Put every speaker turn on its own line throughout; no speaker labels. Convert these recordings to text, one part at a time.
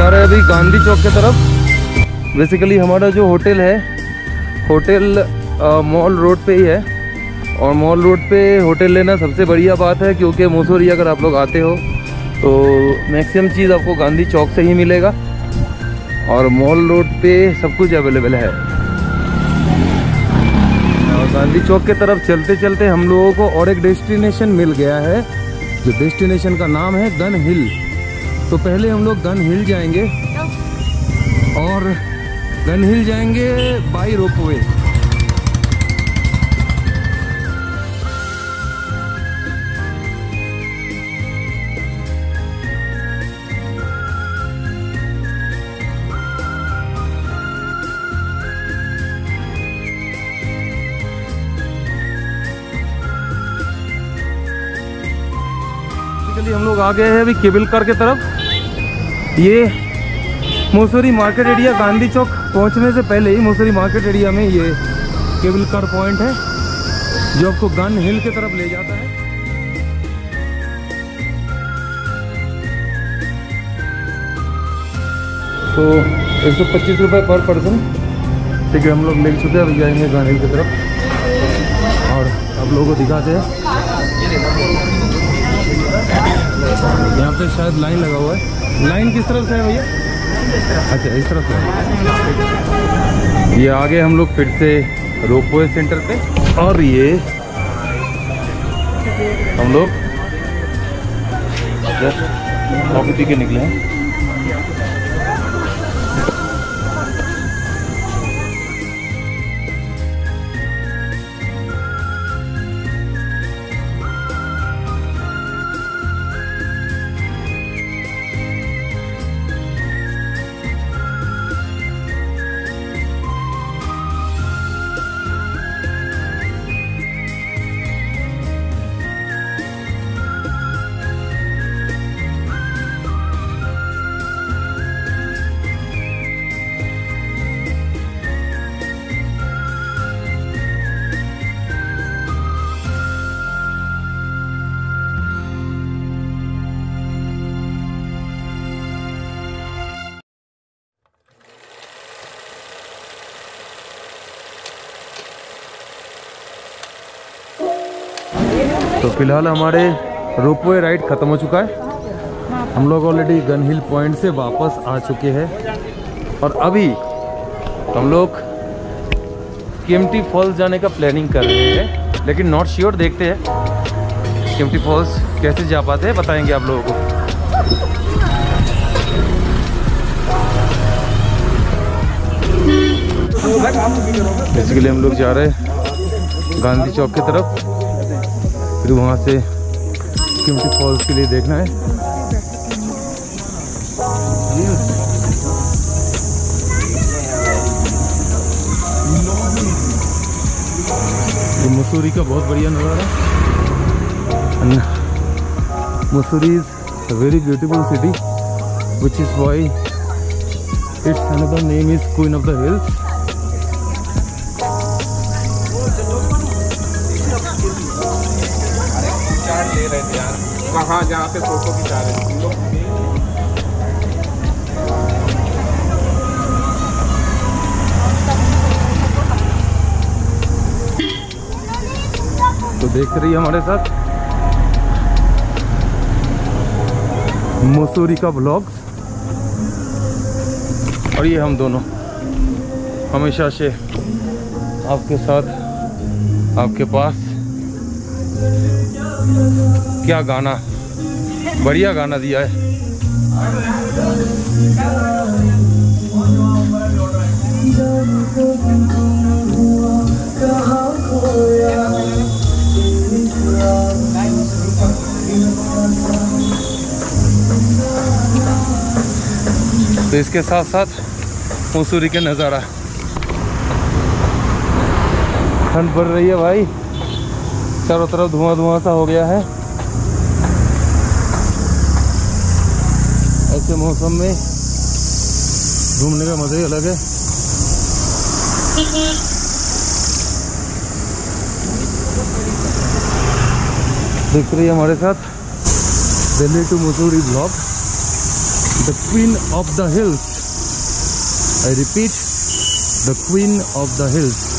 जा रहे हैं अभी गांधी चौक की तरफ। बेसिकली हमारा जो होटल है, होटल मॉल रोड पे ही है। और मॉल रोड पे होटल लेना सबसे बढ़िया बात है, क्योंकि मसूरी अगर आप लोग आते हो तो मैक्सिमम चीज़ आपको गांधी चौक से ही मिलेगा और मॉल रोड पे सब कुछ अवेलेबल है। और गांधी चौक की तरफ चलते चलते हम लोगों को और एक डेस्टिनेशन मिल गया है, जो डेस्टिनेशन का नाम है गन हिल। तो पहले हम लोग गन हिल जाएंगे और गन हिल जाएंगे बाई रोपवे। हम लोग आ गए हैं अभी केबल कार की तरफ। ये मसूरी मार्केट एरिया, गांधी चौक पहुंचने से पहले ही मसूरी मार्केट एरिया में ये केबल कार पॉइंट है जो आपको गन हिल की तरफ ले जाता है। तो 125 रुपये पर पर्सन ठीक है, हम लोग ले चुके हैं। अभी जाएंगे गन हिल की तरफ और आप लोगों को दिखाते हैं। यहाँ पे शायद लाइन लगा हुआ है। लाइन किस तरफ से है भैया? अच्छा, इस तरफ से। ये आगे हम लोग फिर से रोपवे सेंटर पे, और ये हम लोग कॉफी पी के निकले हैं। तो फिलहाल हमारे रोपवे राइड ख़त्म हो चुका है। हम लोग ऑलरेडी गन हिल पॉइंट से वापस आ चुके हैं और अभी हम लोग केम्प्टी फॉल्स जाने का प्लानिंग कर रहे हैं, लेकिन नॉट श्योर। देखते हैं केम्प्टी फॉल्स कैसे जा पाते हैं, बताएंगे आप लोगों को। बेसिकली हम लोग जा रहे हैं गांधी चौक की तरफ, फिर वहाँ से केम्प्टी फॉल्स के लिए देखना है। ये मसूरी का बहुत बढ़िया नज़ारा। Mussoorie is a very beautiful city, which is why it's another name is queen of the hills.
ले रहे थे यार, कहाँ जहाँ पे फोटो खिंचा रहे थे लोग।
तो देख रही है हमारे साथ मसूरी का व्लॉग्स, और ये हम दोनों हमेशा से आपके साथ, आपके पास। क्या गाना, बढ़िया गाना दिया है। तो इसके साथ साथ मसूरी के नज़ारा। ठंड पड़ रही है भाई, चारों तरफ धुआं धुआं सा हो गया है। ऐसे मौसम में घूमने का मजा ही अलग है। देख रही है हमारे साथ Delhi to Mussoorie blog. The queen of the hills. I repeat, the queen of the hills.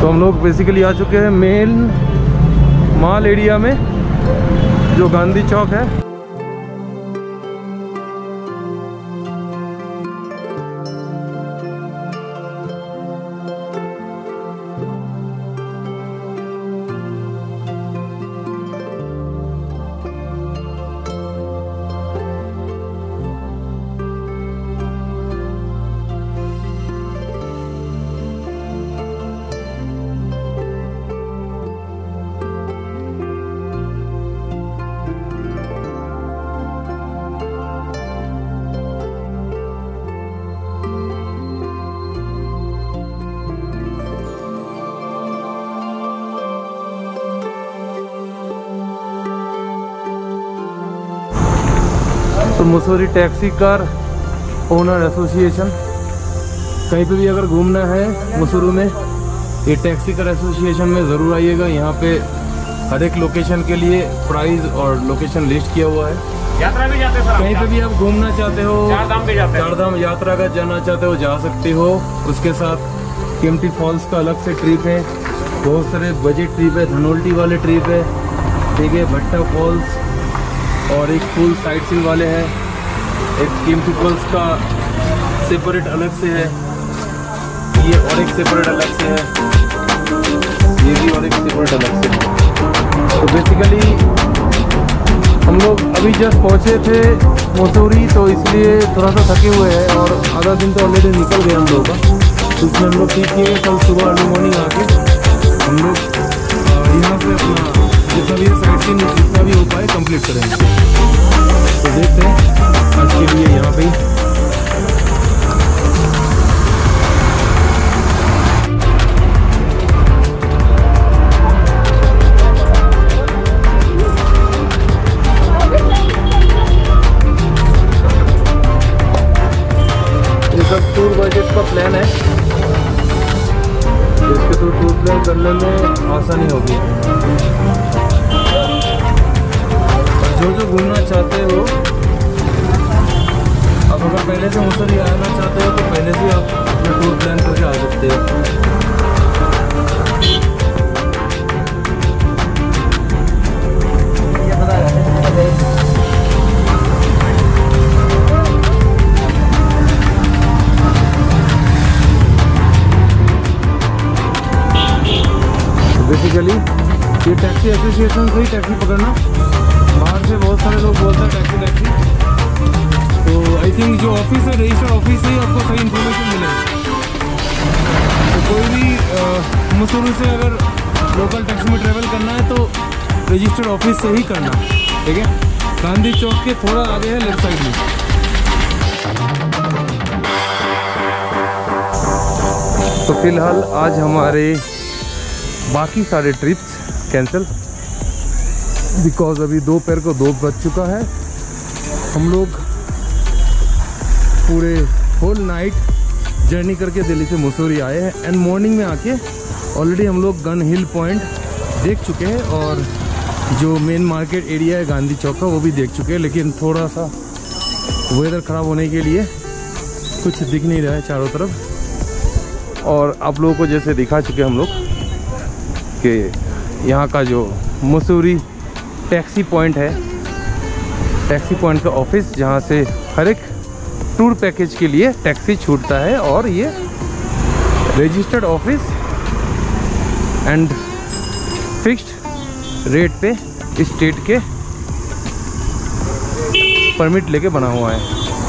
तो हम लोग बेसिकली आ चुके हैं मेन मॉल एरिया में, जो गांधी चौक है। तो Mussoorie taxi car owner association, कहीं पे भी अगर घूमना है मसूरी में, ये टैक्सी कार एसोसिएशन में ज़रूर आइएगा। यहाँ पे हर एक लोकेशन के लिए प्राइस और लोकेशन लिस्ट किया हुआ है।
यात्रा भी जाते सर,
कहीं पे भी आप घूमना चाहते हो,
चारधाम भी जाते हैं,
चारधाम यात्रा का जाना चाहते हो जा सकते हो। उसके साथ केम्प्टी फॉल्स का अलग से ट्रिप है, बहुत सारे बजट ट्रिप है, धनोल्टी वाले ट्रिप है, ठीक है, भट्टा फॉल्स, और एक फुल साइट सीइंग वाले हैं, एक केम्प्टी फॉल्स का सेपरेट अलग से है, ये और एक सेपरेट अलग से है, ये भी और एक सेपरेट अलग से है। तो बेसिकली हम लोग अभी जस्ट पहुँचे थे मसूरी, तो इसलिए थोड़ा सा थके हुए हैं, और आधा दिन तो ऑलरेडी निकल गया हम लोगों का। तो इसमें हम लोग ठीक किए, कल सुबह अर्ली मॉर्निंग आके हम लोग यहाँ से अपना जितना भी साइट सीइंग जितना भी हो पाए कंप्लीट करेंगे। तो देखते हैं आज के लिए यहाँ पे ये सब टूर बजट का प्लान है, इसके थ्रू टूर प्लान करने में आसानी होगी। जो जो घूमना चाहते हो, अब अगर पहले से मसूरी आना चाहते हो तो पहले से आप अपना टूर प्लान करके आ सकते हो। बेसिकली ये टैक्सी एसोसिएशन से ही टैक्सी पकड़ना, बाहर से बहुत सारे लोग बोलते हैं टैक्सी टैक्सी, तो आई थिंक जो ऑफिस है रजिस्टर्ड ऑफिस से ही आपको सही इन्फॉर्मेशन मिलेगी। तो कोई भी मसूरी से अगर लोकल टैक्सी में ट्रैवल करना है तो रजिस्टर्ड ऑफिस से ही करना, ठीक है। गांधी चौक के थोड़ा आगे है लेफ्ट साइड में। तो फिलहाल आज हमारे बाकी सारे ट्रिप्स कैंसिल, बिकॉज अभी दोपहर को 2 बज चुका है। हम लोग पूरे होल नाइट जर्नी करके दिल्ली से मसूरी आए हैं, एंड मॉर्निंग में आके ऑलरेडी हम लोग गन हिल पॉइंट देख चुके हैं, और जो मेन मार्केट एरिया है गांधी चौक का वो भी देख चुके हैं। लेकिन थोड़ा सा वेदर ख़राब होने के लिए कुछ दिख नहीं रहा है चारों तरफ, और आप लोगों को जैसे दिखा चुके हम लोग कि यहाँ का जो मसूरी टैक्सी पॉइंट है, टैक्सी पॉइंट का ऑफिस, जहाँ से हर एक टूर पैकेज के लिए टैक्सी छूटता है, और ये registered office and fixed rate पे स्टेट के परमिट लेके बना हुआ है।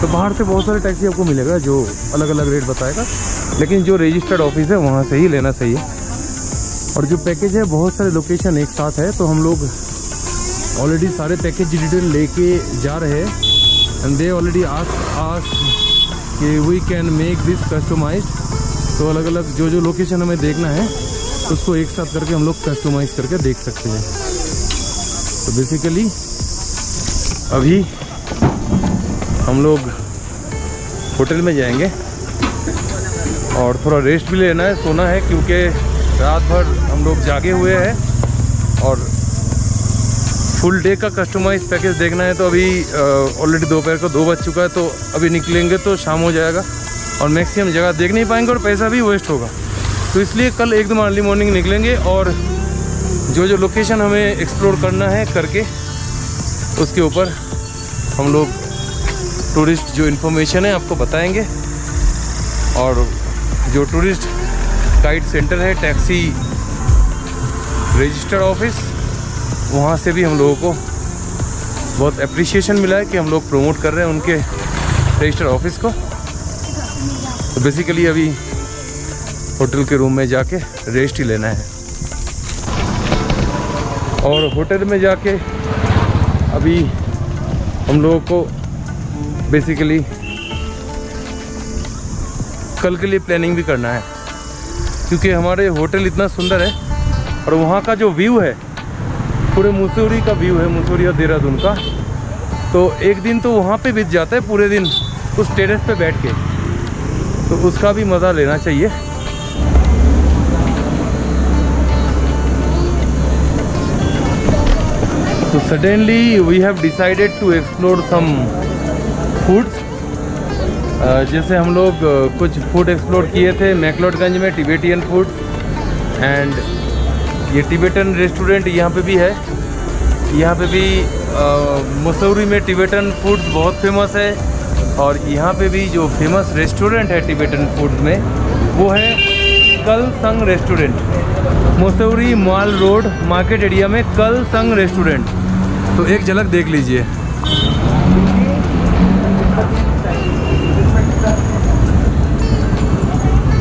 तो बाहर से बहुत सारे टैक्सी आपको मिलेगा जो अलग अलग रेट बताएगा, लेकिन जो रजिस्टर्ड ऑफिस है वहाँ से ही लेना सही है। और जो पैकेज है बहुत सारे लोकेशन एक साथ है, तो हम लोग ऑलरेडी सारे पैकेज डिटेल लेके जा रहे हैं, एंड दे ऑलरेडी आस्क कि we can make this customized. तो अलग अलग जो जो लोकेशन हमें देखना है उसको एक साथ करके हम लोग कस्टमाइज करके देख सकते हैं। तो बेसिकली अभी हम लोग होटल में जाएंगे और थोड़ा रेस्ट भी लेना है, सोना है, क्योंकि रात भर हम लोग जागे हुए हैं और फुल डे का कस्टमाइज पैकेज देखना है। तो अभी ऑलरेडी दोपहर को 2 बज चुका है, तो अभी निकलेंगे तो शाम हो जाएगा और मैक्सिमम जगह देख नहीं पाएंगे और पैसा भी वेस्ट होगा। तो इसलिए कल एकदम अर्ली मॉर्निंग निकलेंगे और जो जो लोकेशन हमें एक्सप्लोर करना है करके उसके ऊपर हम लोग टूरिस्ट जो इन्फॉर्मेशन है आपको बताएंगे। और जो टूरिस्ट गाइड सेंटर है, टैक्सी रजिस्टर्ड ऑफिस, वहाँ से भी हम लोगों को बहुत एप्रिसिएशन मिला है कि हम लोग प्रमोट कर रहे हैं उनके रजिस्टर्ड ऑफिस को। तो बेसिकली अभी होटल के रूम में जाके रेस्ट ही लेना है, और होटल में जाके अभी हम लोगों को बेसिकली कल के लिए प्लानिंग भी करना है, क्योंकि हमारे होटल इतना सुंदर है और वहाँ का जो व्यू है पूरे मसूरी का व्यू है, मसूरी और देहरादून का। तो एक दिन तो वहाँ पे बीत जाता है पूरे दिन उस टेरेस पे बैठ के, तो उसका भी मज़ा लेना चाहिए। तो suddenly we have decided to explore some foods. जैसे हम लोग कुछ फूड एक्सप्लोर किए थे मैक्लोडगंज में, टिबेटियन फूड, एंड ये टिबेटन रेस्टोरेंट यहाँ पे भी है। यहाँ पे भी मसूरी में टिबेटन फूड्स बहुत फेमस है, और यहाँ पे भी जो फेमस रेस्टोरेंट है टिबेटन फूड में वो है कल संग restaurant, Mussoorie mall road market area में कल संग रेस्टोरेंट। तो एक झलक देख लीजिए।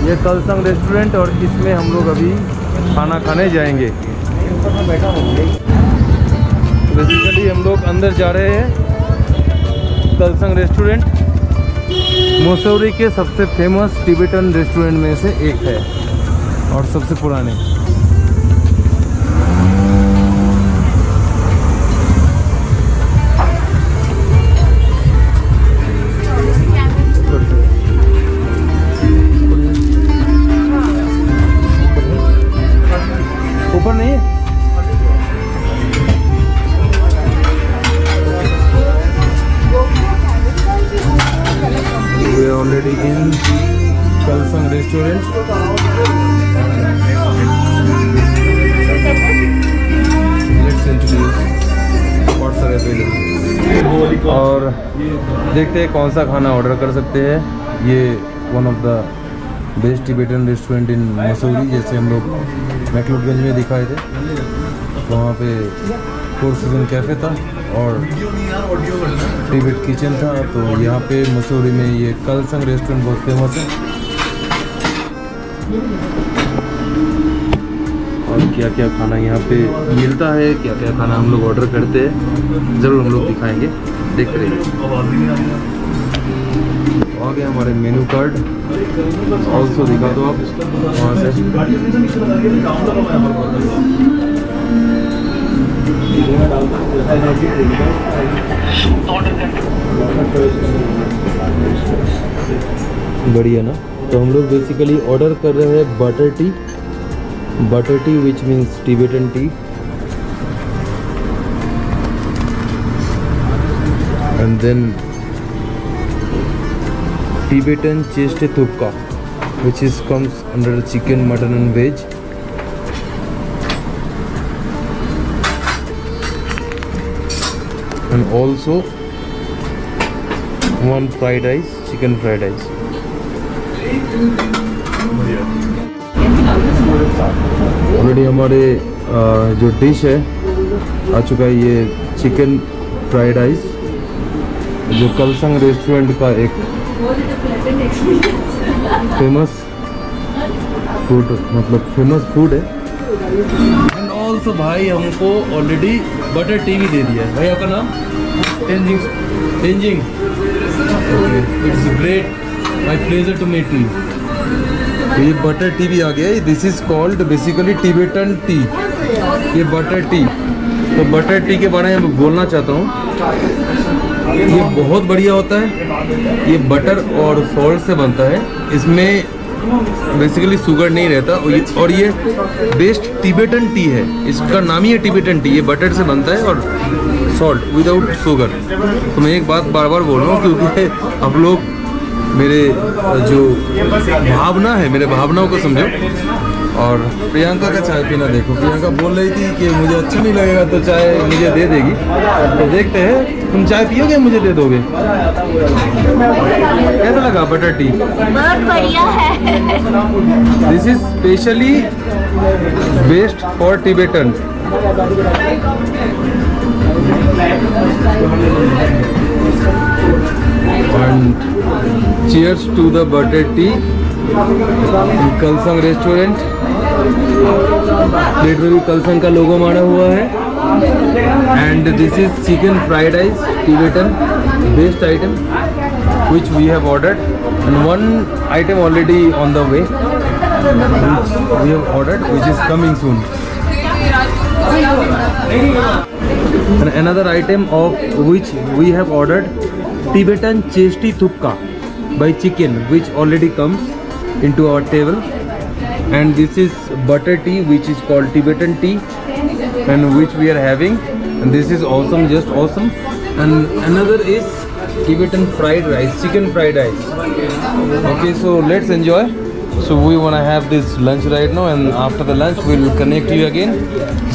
ये कल संग रेस्टोरेंट, और इसमें हम लोग अभी खाना खाने जाएंगे। बेसिकली हम लोग अंदर जा रहे हैं। कल संग रेस्टोरेंट मसूरी के सबसे फेमस टिबेटन रेस्टोरेंट में से एक है और सबसे पुराने। ऊपर नहीं है। We are already in Kal Sang restaurant. Let's introduce what's available. और देखते हैं कौन सा खाना ऑर्डर कर सकते हैं। ये one of the best Tibetan restaurant in Mussoorie, जैसे हम लोग मैक्लोडगंज में दिखाए थे, वहाँ पे फोर सीजन कैफ़े था और टिबेट किचन था। तो यहाँ पे मसूरी में ये कल संग रेस्टोरेंट बहुत फेमस है। और क्या क्या खाना यहाँ पे मिलता है, क्या क्या खाना हम लोग ऑर्डर करते हैं, ज़रूर हम लोग दिखाएंगे, देखते रहिए। आ गया हमारे मेनू कार्ड, ऑल्सो दिखा दो आप वहाँ से। बढ़िया ना। तो हम लोग बेसिकली ऑर्डर कर रहे हैं butter tea which means Tibetan tea, and then Tibetan cheste thupka, which is comes under chicken, mutton and veg. And also 1 fried rice, chicken fried rice. Already हमारे जो डिश है आ चुका है, ये चिकन फ्राइड राइस, जो कलसंग restaurant का एक famous food, मतलब फेमस फूड है। एंड ऑल्सो भाई हमको ऑलरेडी बटर टी भी दे दिया है। भाई आपका नाम? Tenzing. Tenzing, it's great, my pleasure to meet you. तो ये बटर टी भी आ गया है। This is called basically Tibetan tea, ये बटर टी। तो बटर टी के बारे में बोलना चाहता हूँ, ये बहुत बढ़िया होता है। ये बटर और सॉल्ट से बनता है, इसमें बेसिकली शुगर नहीं रहता, और ये बेस्ट टिबेटन टी है। इसका नाम ही है टिबेटन टी। ये बटर से बनता है और सॉल्ट विदाउट शुगर। तो मैं एक बात बार बार बोल रहा हूँ क्योंकि आप लोग मेरे जो भावना है, मेरे भावनाओं को समझो। और प्रियंका का चाय पीना देखो, प्रियंका बोल रही थी कि मुझे अच्छा नहीं लगेगा तो चाय मुझे दे देगी। तो देखते हैं, तुम चाय पियोगे मुझे दे दोगे? कैसा लगा बटर टी?
बहुत बढ़िया है।
This is specially best for Tibetan. And cheers to the butter tea in Kalsang restaurant. Plate में भी कलसंग का लोगो मारा हुआ है। And this is chicken fried rice, Tibetan best item which we have ordered, and one item already on the way which we have ordered, which is coming soon. And another item of which we have ordered, Tibetan Chesty Thupka by Chicken, which already comes into our table. And this is butter tea, which is called Tibetan tea, and which we are having. And this is awesome, just awesome. And another is Tibetan fried rice, chicken fried rice. Okay, so let's enjoy. So we wanna have this lunch right now, and after the lunch we will connect you again.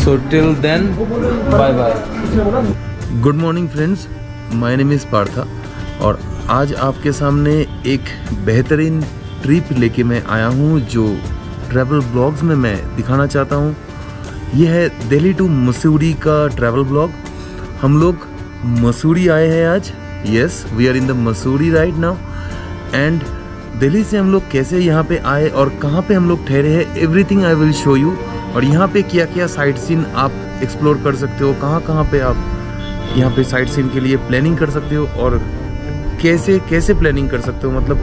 So till then, bye bye. Good morning friends, my name is Partha, और आज आपके सामने एक बेहतरीन trip लेके मैं आया हूँ जो ट्रैवल ब्लॉग्स में मैं दिखाना चाहता हूँ। ये है दिल्ली टू मसूरी का ट्रैवल ब्लॉग। हम लोग मसूरी आए हैं आज। Yes, we are in the Mussoorie right now. And Delhi से हम लोग कैसे यहाँ पे आए और कहाँ पे हम लोग ठहरे हैं, everything I will show you. और यहाँ पे क्या क्या साइट सीन आप एक्सप्लोर कर सकते हो, कहाँ कहाँ पे आप यहाँ पे साइट सीन के लिए प्लानिंग कर सकते हो, और कैसे कैसे प्लानिंग कर सकते हो। मतलब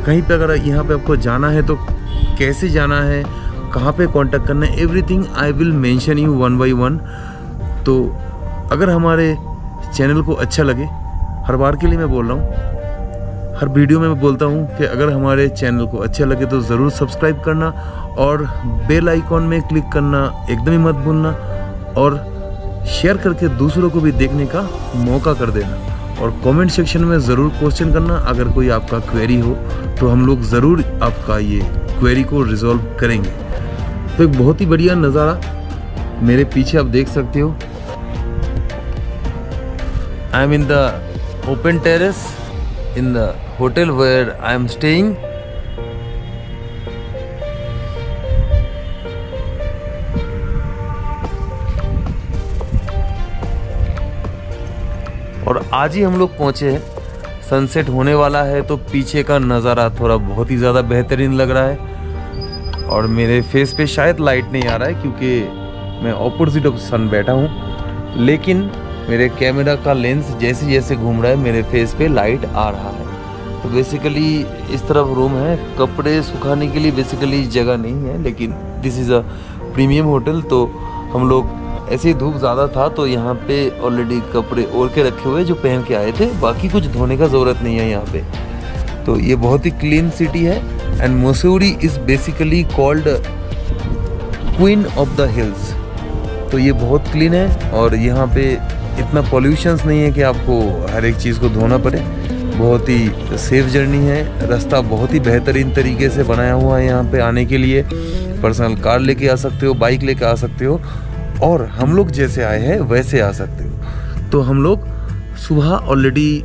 कहीं पे अगर यहाँ पे आपको जाना है तो कैसे जाना है, कहाँ पे कांटेक्ट करना है, everything I will mention you one by one. तो अगर हमारे चैनल को अच्छा लगे, हर बार के लिए मैं बोल रहा हूँ, हर वीडियो में मैं बोलता हूँ कि अगर हमारे चैनल को अच्छा लगे तो ज़रूर सब्सक्राइब करना और बेल आइकॉन में क्लिक करना एकदम ही मत भूलना, और शेयर करके दूसरों को भी देखने का मौका कर देना। और कमेंट सेक्शन में ज़रूर क्वेश्चन करना, अगर कोई आपका क्वेरी हो तो हम लोग ज़रूर आपका ये क्वेरी को रिजॉल्व करेंगे। तो एक बहुत ही बढ़िया नज़ारा मेरे पीछे आप देख सकते हो। I am in the open terrace in the hotel where I am staying. और आज ही हम लोग पहुंचे हैं, सनसेट होने वाला है, तो पीछे का नज़ारा थोड़ा बहुत ही ज़्यादा बेहतरीन लग रहा है। और मेरे फेस पे शायद लाइट नहीं आ रहा है क्योंकि मैं ऑपोजिट ऑफ सन बैठा हूँ, लेकिन मेरे कैमरा का लेंस जैसे जैसे घूम रहा है मेरे फेस पे लाइट आ रहा है। तो बेसिकली इस तरफ रूम है, कपड़े सुखाने के लिए बेसिकली जगह नहीं है, लेकिन this is a premium hotel. तो हम लोग ऐसे ही धूप ज़्यादा था तो यहाँ पे ऑलरेडी कपड़े ओढ़ के रखे हुए जो पहन के आए थे, बाकी कुछ धोने का ज़रूरत नहीं है यहाँ पे। तो ये बहुत ही क्लीन सिटी है। And Mussoorie is basically called queen of the hills. तो ये बहुत क्लीन है और यहाँ पे इतना पॉल्यूशंस नहीं है कि आपको हर एक चीज़ को धोना पड़े। बहुत ही सेफ जर्नी है, रास्ता बहुत ही बेहतरीन तरीके से बनाया हुआ है यहाँ पे आने के लिए। पर्सनल कार लेके आ सकते हो, बाइक लेके आ सकते हो, और हम लोग जैसे आए हैं वैसे आ सकते हो। तो हम लोग सुबह ऑलरेडी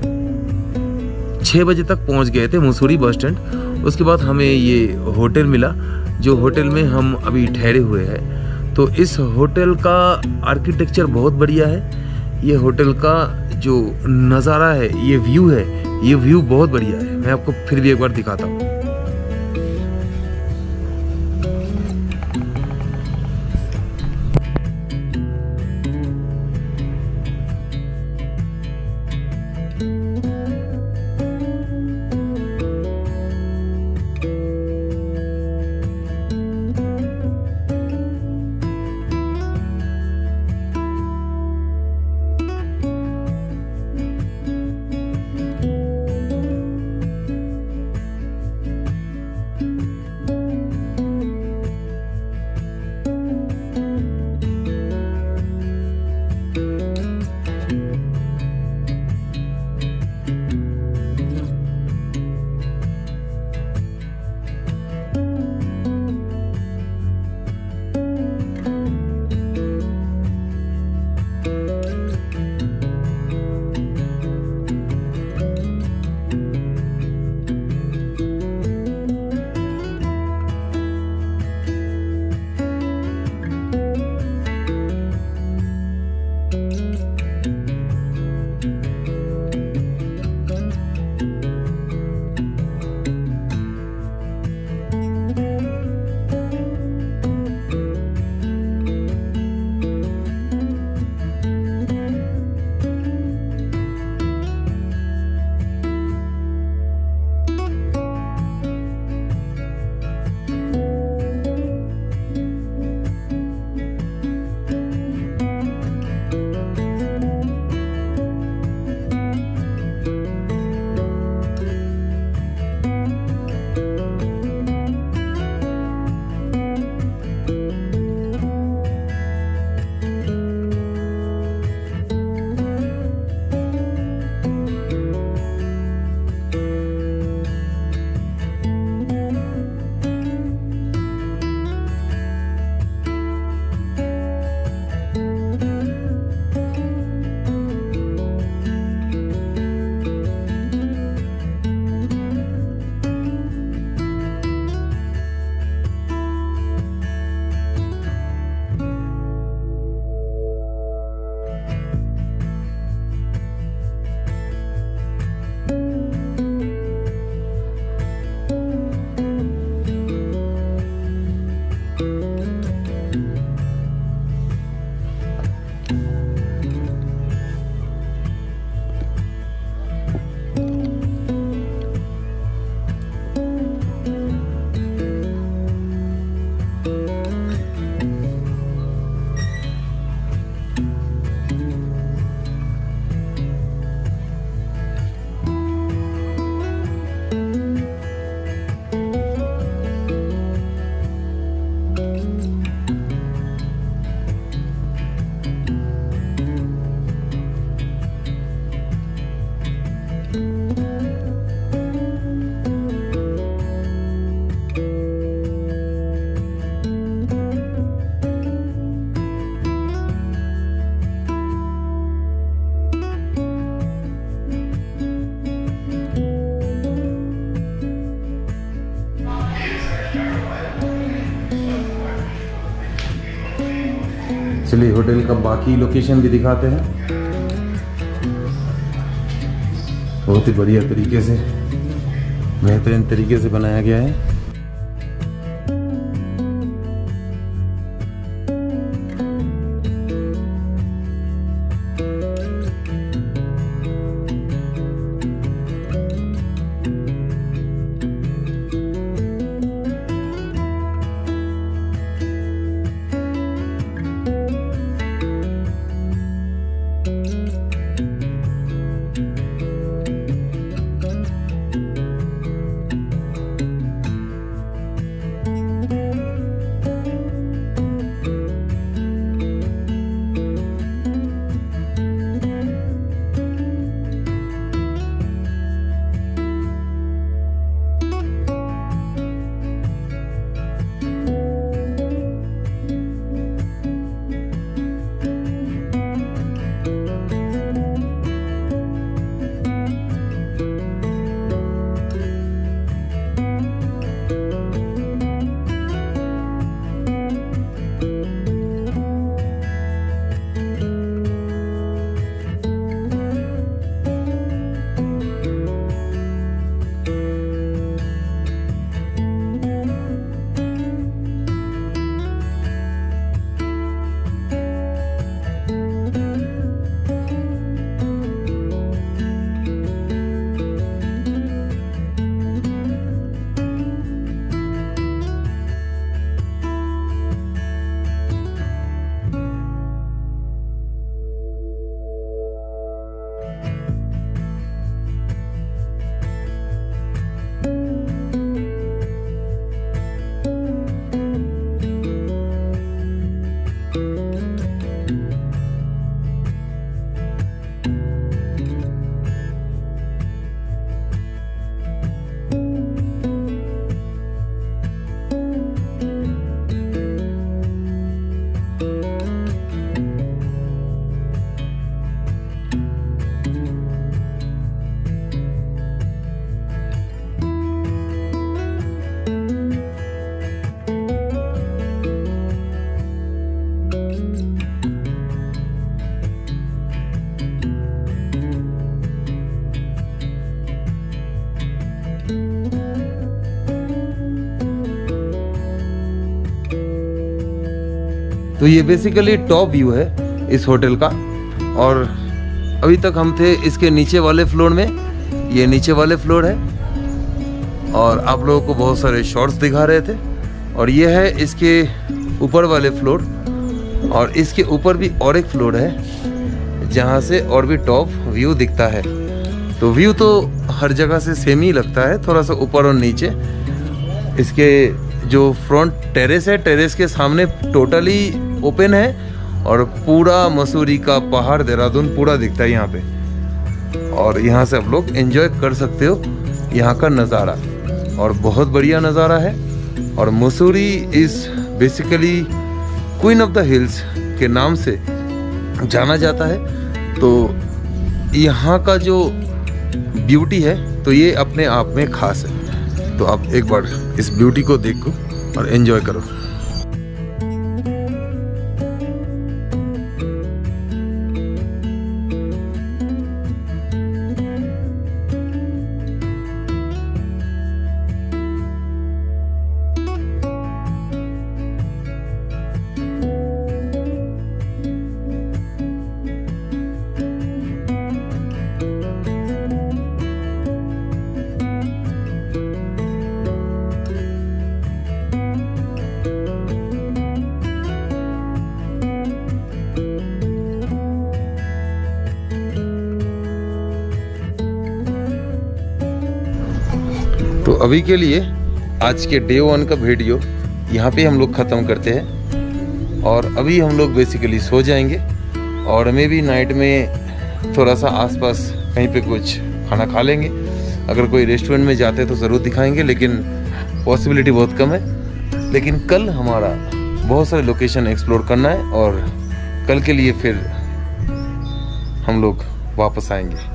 6 बजे तक पहुंच गए थे मसूरी बस स्टैंड। उसके बाद हमें ये होटल मिला, जो होटल में हम अभी ठहरे हुए हैं। तो इस होटल का आर्किटेक्चर बहुत बढ़िया है। ये होटल का जो नज़ारा है, ये व्यू बहुत बढ़िया है। मैं आपको फिर भी एक बार दिखाता हूँ।
चलिए होटल का बाकी लोकेशन भी दिखाते हैं। बहुत ही बढ़िया तरीके से, बेहतरीन तरीके से बनाया गया है।
तो ये बेसिकली टॉप व्यू है इस होटल का। और अभी तक हम थे इसके नीचे वाले फ्लोर में, ये नीचे वाले फ्लोर है और आप लोगों को बहुत सारे शॉट्स दिखा रहे थे। और ये है इसके ऊपर वाले फ्लोर, और इसके ऊपर भी और एक फ्लोर है जहाँ से और भी टॉप व्यू दिखता है। तो व्यू तो हर जगह से सेम ही लगता है, थोड़ा सा ऊपर और नीचे। इसके जो फ्रंट टेरेस है, टेरेस के सामने टोटली ओपन है और पूरा मसूरी का पहाड़, देहरादून पूरा दिखता है यहाँ पे। और यहाँ से आप लोग एंजॉय कर सकते हो यहाँ का नज़ारा, और बहुत बढ़िया नज़ारा है। और Mussoorie is basically queen of the hills के नाम से जाना जाता है। तो यहाँ का जो ब्यूटी है तो ये अपने आप में खास है। तो आप एक बार इस ब्यूटी को देखो और एंजॉय करो। तो अभी के लिए आज के डे 1 का वीडियो यहाँ पे हम लोग ख़त्म करते हैं। और अभी हम लोग बेसिकली सो जाएंगे, और मे भी नाइट में थोड़ा सा आसपास कहीं पे कुछ खाना खा लेंगे। अगर कोई रेस्टोरेंट में जाते तो ज़रूर दिखाएंगे, लेकिन पॉसिबिलिटी बहुत कम है। लेकिन कल हमारा बहुत सारे लोकेशन एक्सप्लोर करना है, और कल के लिए फिर हम लोग वापस आएंगे।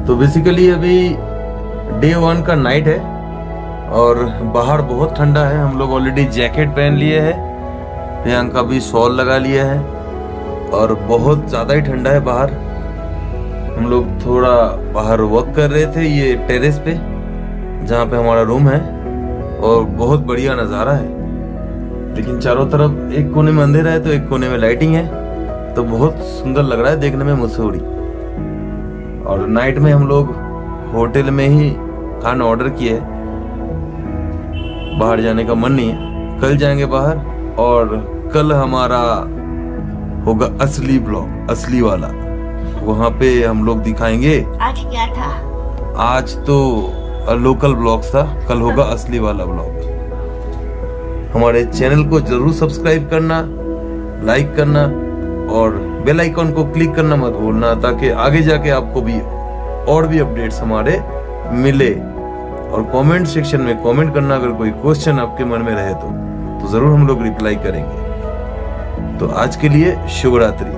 तो बेसिकली अभी डे 1 का नाइट है और बाहर बहुत ठंडा है। हम लोग ऑलरेडी जैकेट पहन लिए हैं, प्रियंका भी शॉल लगा लिया है और बहुत ज़्यादा ही ठंडा है बाहर। हम लोग थोड़ा बाहर वॉक कर रहे थे ये टेरेस पे जहाँ पे हमारा रूम है, और बहुत बढ़िया नज़ारा है। लेकिन चारों तरफ एक कोने में अंधेरा है तो एक कोने में लाइटिंग है, तो बहुत सुंदर लग रहा है देखने में मसूरी। और नाइट में हम लोग होटल में ही खाना ऑर्डर किए है, बाहर जाने का मन नहीं है। कल जाएंगे बाहर, और कल हमारा होगा असली ब्लॉग, असली वाला। वहाँ पे हम लोग दिखाएंगे
आज क्या था।
आज तो लोकल ब्लॉग्स था, कल होगा असली वाला ब्लॉग। हमारे चैनल को जरूर सब्सक्राइब करना, लाइक करना और बेल आइकन को क्लिक करना मत भूलना, ताकि आगे जाके आपको भी और भी अपडेट्स हमारे मिले। और कमेंट सेक्शन में कमेंट करना, अगर कोई क्वेश्चन आपके मन में रहे तो जरूर हम लोग रिप्लाई करेंगे। तो आज के लिए शुभ रात्रि।